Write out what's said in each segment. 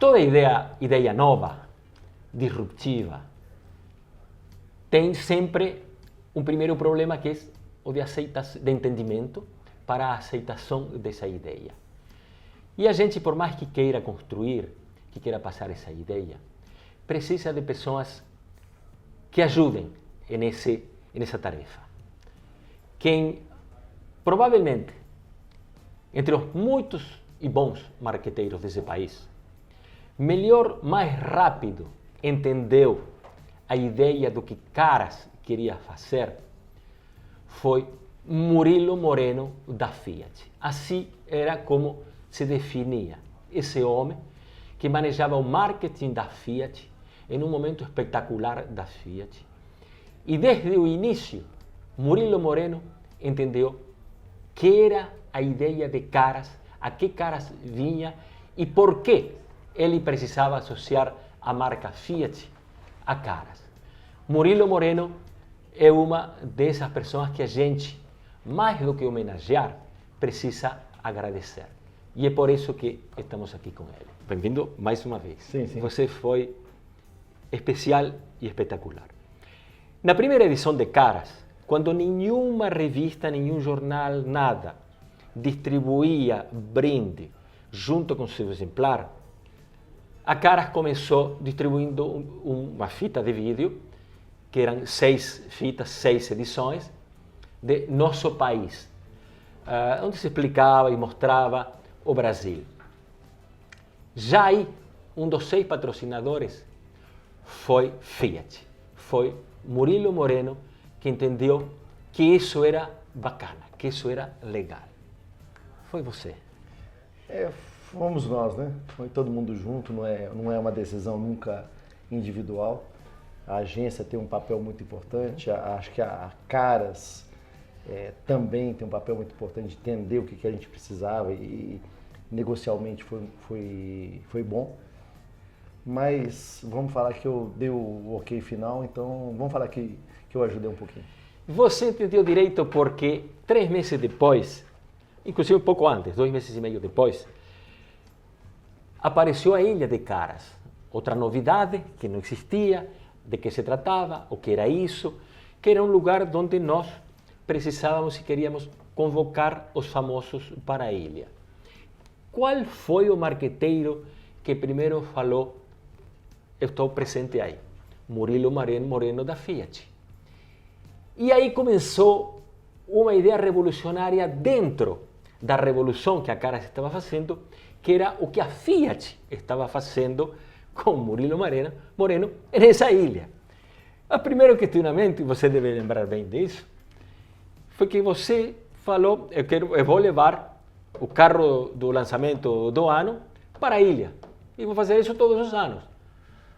Toda ideia nova, disruptiva, tem sempre um primeiro problema que é o de entendimento para a aceitação dessa ideia. E a gente, por mais que queira construir, que queira passar essa ideia, precisa de pessoas que ajudem nessa tarefa. Quem provavelmente, entre os muitos e bons marqueteiros desse país, melhor, mais rápido entendeu a ideia do que Caras queria fazer, foi Murilo Moreno da Fiat. Assim era como se definia esse homem que manejava o marketing da Fiat em um momento espetacular da Fiat. E desde o início, Murilo Moreno entendeu que era a ideia de Caras, a que Caras vinha e por que ele precisava associar a marca Fiat a Caras. Murilo Moreno é uma dessas pessoas que a gente, mais do que homenagear, precisa agradecer. E é por isso que estamos aqui com ele. Bem-vindo mais uma vez. Sim, sim. Você foi especial e espetacular. Na primeira edição de Caras, quando nenhuma revista, nenhum jornal, nada, distribuía brinde junto com seu exemplar, a Caras começou distribuindo uma fita de vídeo, que eram 6 fitas, 6 edições, de Nosso País, onde se explicava e mostrava o Brasil. Já aí, um dos 6 patrocinadores foi Fiat, foi Murilo Moreno, que entendeu que isso era bacana, que isso era legal. Foi você. Fomos nós, né? Foi todo mundo junto, não é uma decisão nunca individual. A agência tem um papel muito importante, acho que a Caras também tem um papel muito importante de entender o que a gente precisava e negocialmente foi bom. Mas vamos falar que eu dei o ok final, então vamos falar que eu ajudei um pouquinho. Você entendeu direito porque 3 meses depois, inclusive um pouco antes, 2 meses e meio depois, apareceu a Ilha de Caras, outra novidade que não existia, de que se tratava, o que era isso, que era um lugar onde nós precisávamos e queríamos convocar os famosos para a ilha. Qual foi o marqueteiro que primeiro falou, eu estou presente aí? Murilo Moreno da Fiat. E aí começou uma ideia revolucionária dentro da revolução que a Caras estava fazendo, que era o que a Fiat estava fazendo com Murilo Moreno nessa ilha. O primeiro questionamento, e você deve lembrar bem disso, foi que você falou, eu vou levar o carro do lançamento do ano para a ilha. E vou fazer isso todos os anos.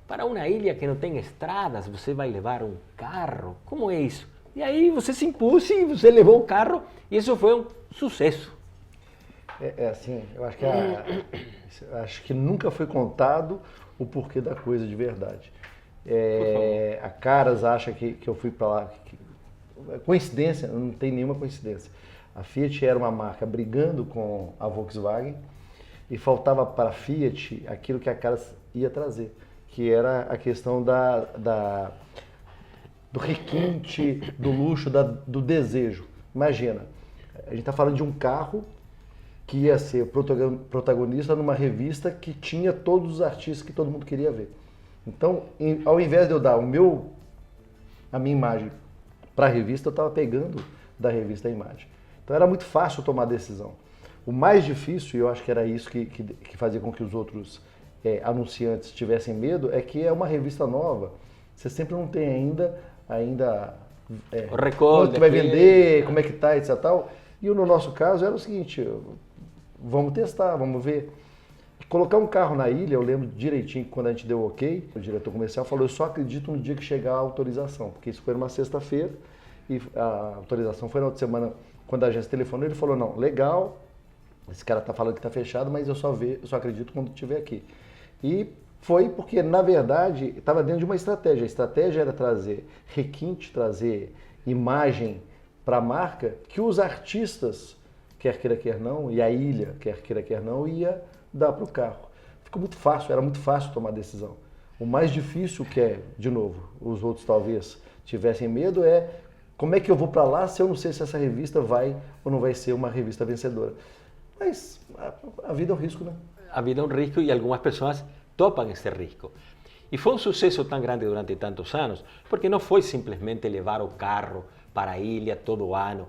Para uma ilha que não tem estradas, você vai levar um carro? Como é isso? E aí você se impôs e você levou o carro e isso foi um sucesso. Assim, eu acho que nunca foi contado o porquê da coisa de verdade. A Caras acha que eu fui para lá. Coincidência, não tem nenhuma coincidência. A Fiat era uma marca brigando com a Volkswagen e faltava para a Fiat aquilo que a Caras ia trazer, que era a questão do requinte, do luxo, do desejo. Imagina, a gente está falando de um carro que ia ser protagonista numa revista que tinha todos os artistas que todo mundo queria ver. Então, ao invés de eu dar a minha imagem para a revista, eu estava pegando da revista a imagem. Então era muito fácil tomar decisão. O mais difícil, e eu acho que era isso que fazia com que os outros anunciantes tivessem medo, é que é uma revista nova. Você sempre não tem ainda o recorde, quanto vai vender, como é que está, etc. Tal. E no nosso caso era o seguinte, vamos testar, vamos ver. Colocar um carro na ilha, eu lembro direitinho que quando a gente deu ok, o diretor comercial falou, eu só acredito no dia que chegar a autorização, porque isso foi numa sexta-feira e a autorização foi na outra semana, quando a agência telefonou, ele falou, não, legal, esse cara está falando que está fechado, mas eu só acredito quando estiver aqui. E foi porque, na verdade, estava dentro de uma estratégia. A estratégia era trazer requinte, trazer imagem para a marca que os artistas, quer queira, quer não, e a ilha, quer queira, quer não, ia dar para o carro. ficou muito fácil, era muito fácil tomar decisão. O mais difícil que é, de novo, os outros talvez tivessem medo é como é que eu vou para lá se eu não sei se essa revista vai ou não vai ser uma revista vencedora. Mas a vida é um risco, né? A vida é um risco e algumas pessoas topam esse risco. E foi um sucesso tão grande durante tantos anos, porque não foi simplesmente levar o carro para a ilha todo ano.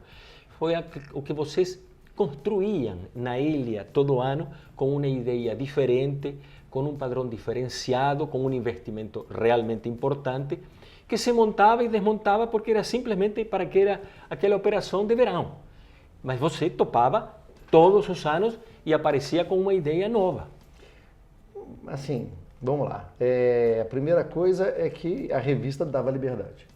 Foi o que vocês construíam na ilha todo ano com uma ideia diferente, com um padrão diferenciado, com um investimento realmente importante, que se montava e desmontava porque era simplesmente para aquela operação de verão. Mas você topava todos os anos e aparecia com uma ideia nova. Assim, vamos lá. A primeira coisa é que a revista dava liberdade.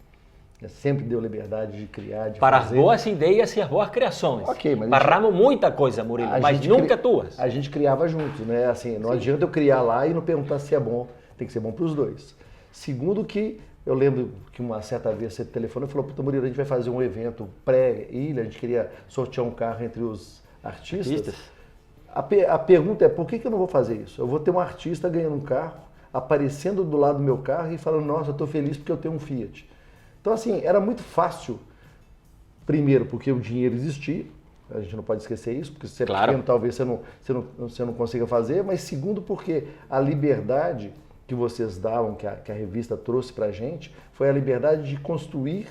Sempre deu liberdade de criar, de para fazer. As boas ideias e as boas criações. Ok, mas barramos muita coisa, Murilo, mas nunca tuas. A gente criava juntos, né? Assim, não adianta eu criar lá e não perguntar se é bom. Tem que ser bom para os dois. Segundo que, eu lembro que uma certa vez você telefonou e falou, puta, Murilo, a gente vai fazer um evento pré-ilha, a gente queria sortear um carro entre os artistas. A pergunta é, por que eu não vou fazer isso? Eu vou ter um artista ganhando um carro, aparecendo do lado do meu carro e falando, nossa, eu estou feliz porque eu tenho um Fiat. Então, assim, era muito fácil, primeiro, porque o dinheiro existia, a gente não pode esquecer isso, porque se você é pequeno, talvez você não consiga fazer, mas segundo, porque a liberdade que vocês davam, que a revista trouxe pra gente, foi a liberdade de construir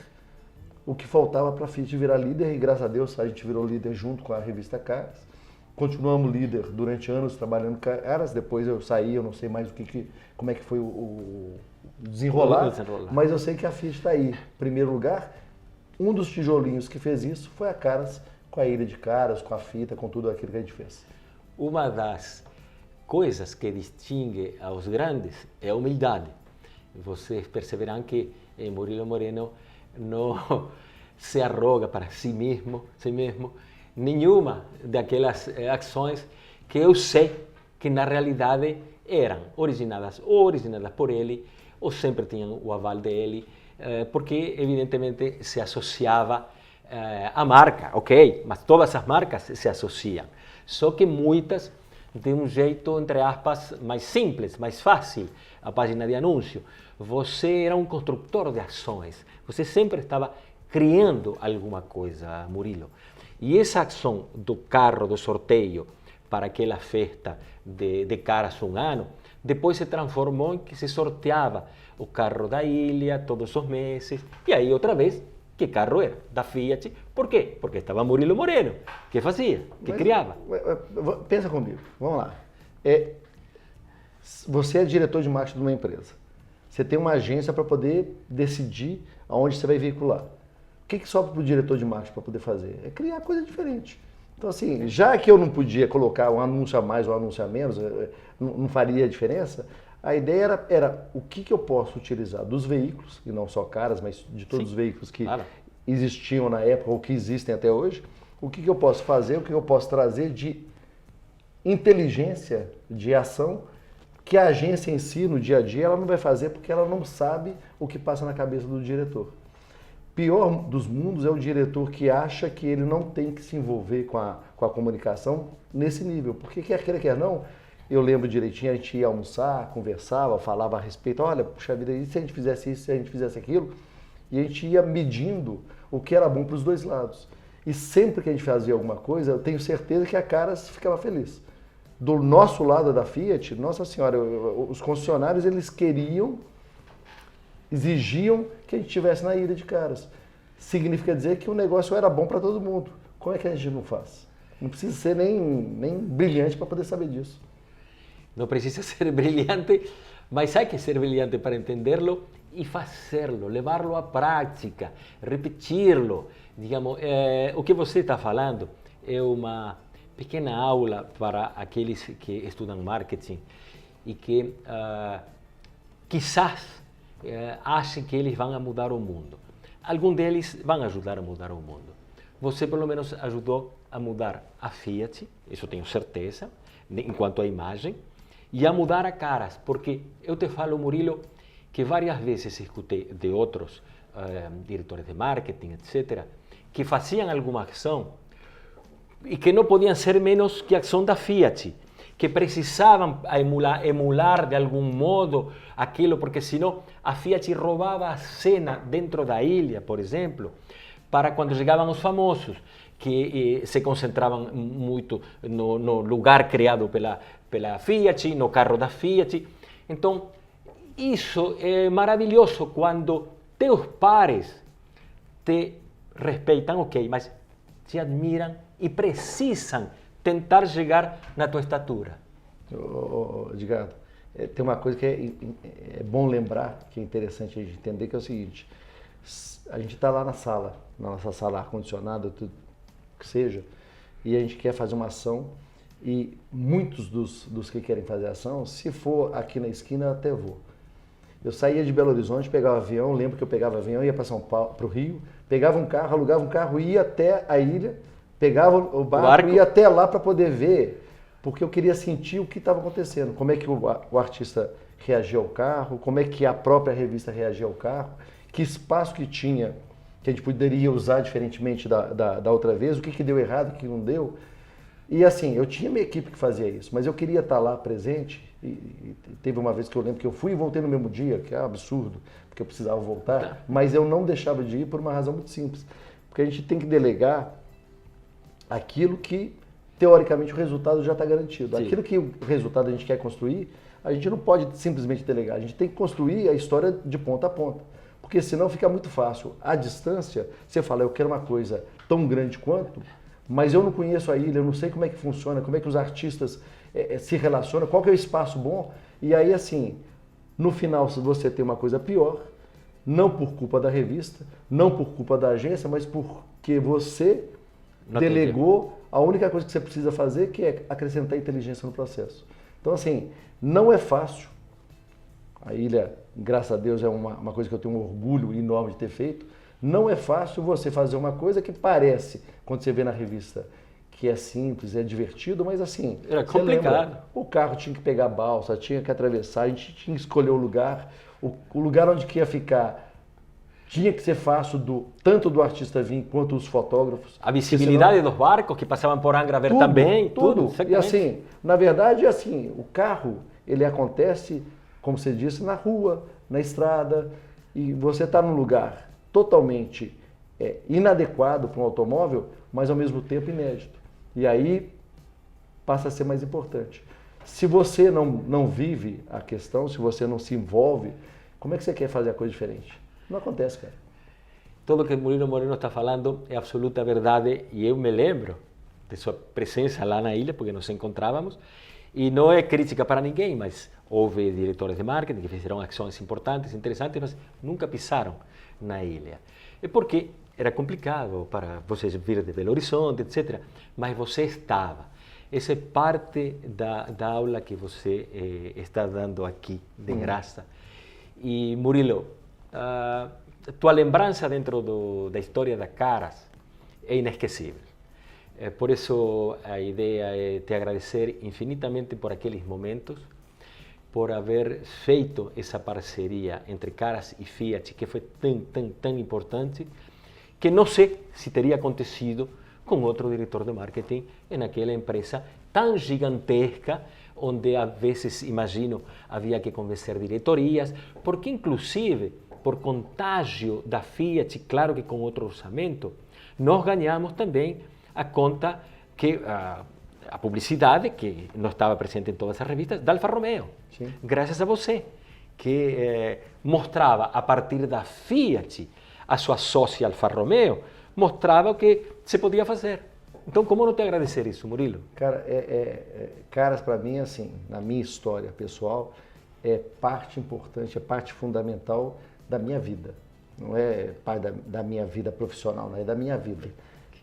o que faltava para a Fiat virar líder, e graças a Deus a gente virou líder junto com a revista Caras. Continuamos líder durante anos trabalhando Caras, depois eu saí, eu não sei mais como é que foi o desenrolar, mas eu sei que a Fiat está aí. Em primeiro lugar, um dos tijolinhos que fez isso foi a Caras, com a ilha de Caras, com a fita, com tudo aquilo que a gente fez. Uma das coisas que distingue aos grandes é a humildade. Vocês perceberão que Murilo Moreno não se arroga para si mesmo nenhuma daquelas ações que eu sei que na realidade eram originadas por ele, ou sempre tinham o aval dele, porque evidentemente se associava à marca, ok? Mas todas as marcas se associam, só que muitas de um jeito, entre aspas, mais simples, mais fácil, a página de anúncio. Você era um construtor de ações, você sempre estava criando alguma coisa, Murilo. E essa ação do carro, do sorteio, para aquela festa de Caras um ano, depois se transformou em que se sorteava o carro da ilha todos os meses, e aí outra vez, que carro era? Da Fiat. Por quê? Porque estava Murilo Moreno, que fazia, que criava. Pensa comigo, vamos lá. Você é diretor de marketing de uma empresa. Você tem uma agência para poder decidir aonde você vai veicular. O que sobra para o diretor de marketing para poder fazer? É criar coisa diferente. Então, assim, já que eu não podia colocar um anúncio a mais ou um anúncio a menos, não faria diferença, a ideia era o que eu posso utilizar dos veículos, e não só Caras, mas de todos os veículos que existiam na época ou que existem até hoje, o que eu posso fazer, o que eu posso trazer de inteligência, de ação, que a agência em si, no dia a dia, ela não vai fazer porque ela não sabe o que passa na cabeça do diretor. Pior dos mundos é o diretor que acha que ele não tem que se envolver com a comunicação nesse nível. Porque quer queira, quer não, eu lembro direitinho, a gente ia almoçar, conversava, falava a respeito, olha, puxa vida, e se a gente fizesse isso, se a gente fizesse aquilo? E a gente ia medindo o que era bom para os dois lados. E sempre que a gente fazia alguma coisa, eu tenho certeza que a Caras ficava feliz. Do nosso lado da Fiat, nossa senhora, os concessionários, eles exigiam que a gente estivesse na ilha de Caras. Significa dizer que o negócio era bom para todo mundo. Como é que a gente não faz? Não precisa ser nem brilhante para poder saber disso. Não precisa ser brilhante, mas há que ser brilhante para entendê-lo e fazê-lo, levá-lo à prática, repeti-lo. Digamos, o que você está falando é uma pequena aula para aqueles que estudam marketing e que quizás achem que eles vão mudar o mundo. Alguns deles vão ajudar a mudar o mundo. Você, pelo menos, ajudou a mudar a Fiat, isso tenho certeza, enquanto a imagem, e a mudar a Caras, porque eu te falo, Murilo, que várias vezes escutei de outros diretores de marketing, etc., que faziam alguma ação e que não podiam ser menos que a ação da Fiat, que precisavam emular de algum modo aquilo, porque senão a Fiat roubava a cena dentro da ilha, por exemplo, para quando chegavam os famosos, que se concentravam muito no lugar criado pela Fiat, no carro da Fiat. Então, isso é maravilhoso quando teus pares te respeitam, ok, mas te admiram e precisam tentar chegar na tua estatura. Edgardo, tem uma coisa que é bom lembrar, que é interessante a gente entender, que é o seguinte: a gente está lá na sala, na nossa sala ar-condicionada, tudo que seja, e a gente quer fazer uma ação, e muitos dos que querem fazer ação, se for aqui na esquina, eu até vou. Eu saía de Belo Horizonte, pegava avião, lembro que eu pegava avião, ia para São Paulo, para o Rio, pegava um carro, alugava um carro, ia até a ilha, pegava o barco e ia até lá para poder ver, porque eu queria sentir o que estava acontecendo, como é que o artista reagia ao carro, como é que a própria revista reagia ao carro, que espaço que tinha, que a gente poderia usar diferentemente da outra vez, o que deu errado, o que não deu. E assim, eu tinha minha equipe que fazia isso, mas eu queria estar lá presente, e teve uma vez que eu lembro que eu fui e voltei no mesmo dia, que é um absurdo, porque eu precisava voltar, mas eu não deixava de ir por uma razão muito simples, porque a gente tem que delegar aquilo que, teoricamente, o resultado já está garantido. Sim. Aquilo que o resultado a gente quer construir, a gente não pode simplesmente delegar, a gente tem que construir a história de ponta a ponta, porque senão fica muito fácil. À distância, você fala, eu quero uma coisa tão grande quanto, mas eu não conheço a ilha, eu não sei como é que funciona, como é que os artistas se relacionam, qual que é o espaço bom, e aí assim, no final, se você tem uma coisa pior, não por culpa da revista, não por culpa da agência, mas porque você delegou a única coisa que você precisa fazer, que é acrescentar inteligência no processo. Então assim, não é fácil, a ilha, graças a Deus, é uma coisa que eu tenho um orgulho enorme de ter feito, não é fácil você fazer uma coisa que parece, quando você vê na revista, que é simples, é divertido, mas assim... Era complicado. Lembra, o carro tinha que pegar a balsa, tinha que atravessar, a gente tinha que escolher o lugar lugar onde que ia ficar tinha que ser fácil tanto do artista vir quanto os fotógrafos. A visibilidade dos barcos que passavam por Angra ver também, tudo. E assim, na verdade, assim, o carro, ele acontece, como você disse, na rua, na estrada, e você está num lugar totalmente inadequado para um automóvel, mas ao mesmo tempo inédito. E aí passa a ser mais importante. Se você não vive a questão, se você não se envolve, como é que você quer fazer a coisa diferente? Não acontece, cara. Tudo que Murilo Moreno está falando é absoluta verdade e eu me lembro de sua presença lá na ilha, porque nos encontrávamos, e não é crítica para ninguém, mas houve diretores de marketing que fizeram ações importantes, interessantes, mas nunca pisaram na ilha. É porque era complicado para vocês vir de Belo Horizonte, etc., mas você estava. Essa é parte da aula que você está dando aqui, de graça. E Murilo, tua lembrança dentro da história da Caras é inesquecível. Por isso a ideia é te agradecer infinitamente por aqueles momentos, por haver feito essa parceria entre Caras e Fiat, que foi tão importante, que não sei se teria acontecido com outro diretor de marketing naquela empresa tão gigantesca, onde às vezes, imagino, havia que convencer diretorias, porque inclusive, por contágio da Fiat, claro que com outro orçamento, nós ganhamos também a conta que a publicidade, que não estava presente em todas as revistas, da Alfa Romeo. Sim. Graças a você, que mostrava a partir da Fiat, a sua sócia Alfa Romeo, mostrava o que se podia fazer. Então, como não te agradecer isso, Murilo? Cara, Caras, para mim, assim, na minha história pessoal, é parte importante, é parte fundamental da minha vida. Não é parte da minha vida profissional, não é da minha vida.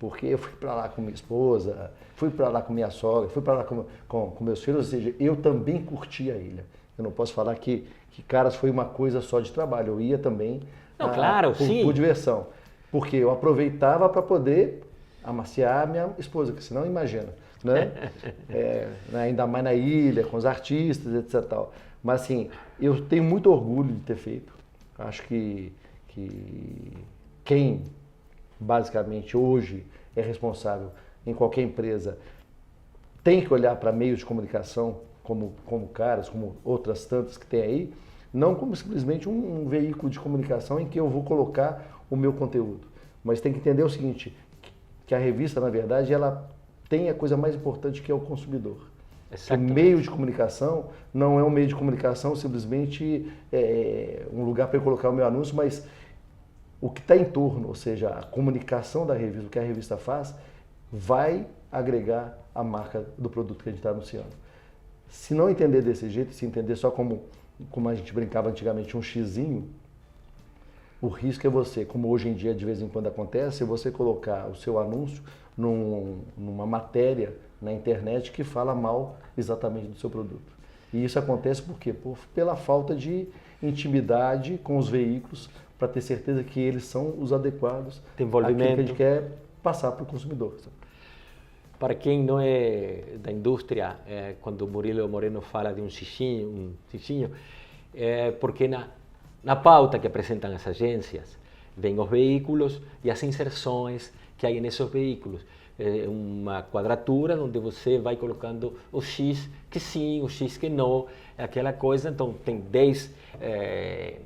Porque eu fui para lá com minha esposa, fui para lá com minha sogra, fui para lá com meus filhos, ou seja, eu também curti a ilha. Eu não posso falar que Caras foi uma coisa só de trabalho, eu ia também por diversão. Porque eu aproveitava para poder amaciar a minha esposa, que senão imagina, né? Ainda mais na ilha, com os artistas, etc. Tal. Mas assim, eu tenho muito orgulho de ter feito. Acho que quem basicamente hoje é responsável em qualquer empresa tem que olhar para meios de comunicação, como Caras, como outras tantas que tem aí, não como simplesmente um veículo de comunicação em que eu vou colocar o meu conteúdo. Mas tem que entender o seguinte, que a revista, na verdade, ela tem a coisa mais importante que é o consumidor. O meio de comunicação não é um meio de comunicação simplesmente um lugar para eu colocar o meu anúncio, mas o que está em torno, ou seja, a comunicação da revista, o que a revista faz, vai agregar a marca do produto que a gente está anunciando. Se não entender desse jeito, se entender só como a gente brincava antigamente, um xizinho, o risco é você, como hoje em dia de vez em quando acontece, você colocar o seu anúncio numa matéria na internet que fala mal exatamente do seu produto. E isso acontece por quê? Pela falta de intimidade com os veículos, para ter certeza que eles são os adequados àquilo que a gente quer passar para o consumidor. Para quem não é da indústria, quando Murilo Moreno fala de um xixinho, é porque na pauta que apresentam as agências, vêm os veículos e as inserções que há nesses veículos. É uma quadratura onde você vai colocando o X que sim, o X que não, aquela coisa. Então tem 10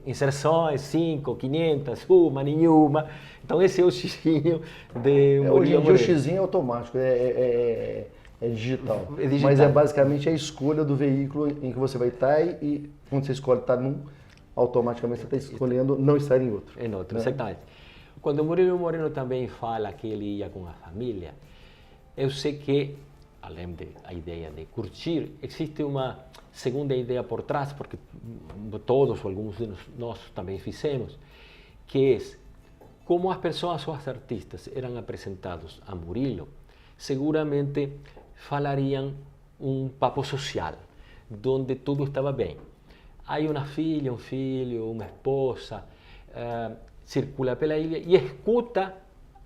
inserções, 5, 500, uma, nenhuma. Então esse é o Xzinho de Murilo Hoje em dia Moreno. o Xzinho é automático, é digital. Mas é basicamente a escolha do veículo em que você vai estar e quando você escolhe estar num, automaticamente você está escolhendo não estar em outro. Em outro, exatamente. Quando o Murilo Moreno também fala que ele ia com a família, eu sei que, além da ideia de curtir, existe uma segunda ideia por trás, porque todos, ou alguns de nós também fizemos, que é como as pessoas ou os artistas eram apresentados a Murilo, seguramente falariam um papo social, onde tudo estava bem. Há uma filha, um filho, uma esposa, circula pela ilha e escuta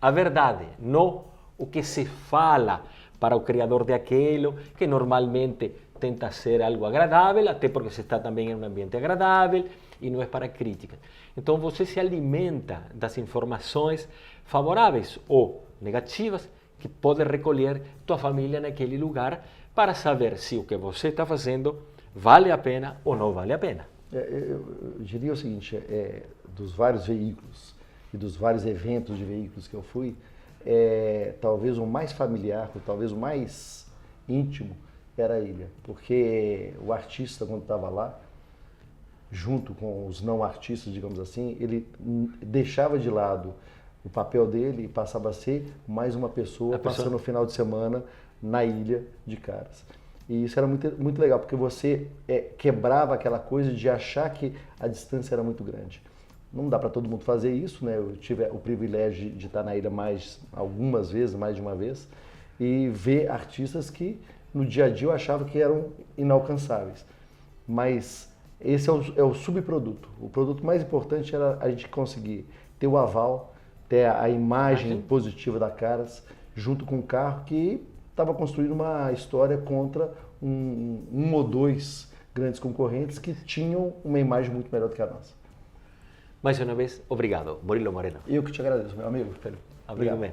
a verdade, não o que se fala para o criador de aquilo, que normalmente tenta ser algo agradável, até porque se está também em um ambiente agradável e não é para críticas. Então você se alimenta das informações favoráveis ou negativas que pode recolher tua família naquele lugar para saber se o que você está fazendo vale a pena ou não vale a pena. Eu diria o seguinte, dos vários veículos e dos vários eventos de veículos que eu fui, talvez o mais familiar, talvez o mais íntimo era a ilha, porque o artista quando estava lá, junto com os não artistas, digamos assim, ele deixava de lado o papel dele e passava a ser mais uma pessoa passando o final de semana na ilha de Caras. E isso era muito legal, porque você quebrava aquela coisa de achar que a distância era muito grande. Não dá para todo mundo fazer isso, né? Eu tive o privilégio de estar na ilha algumas vezes, mais de uma vez, e ver artistas que no dia a dia eu achava que eram inalcançáveis. Mas esse é o subproduto. O produto mais importante era a gente conseguir ter o aval, ter a imagem positiva da Caras, junto com um carro que estava construindo uma história contra um ou dois grandes concorrentes que tinham uma imagem muito melhor do que a nossa. Mais uma vez, obrigado, Murilo Moreno. Eu que te agradeço, meu amigo. Obrigado.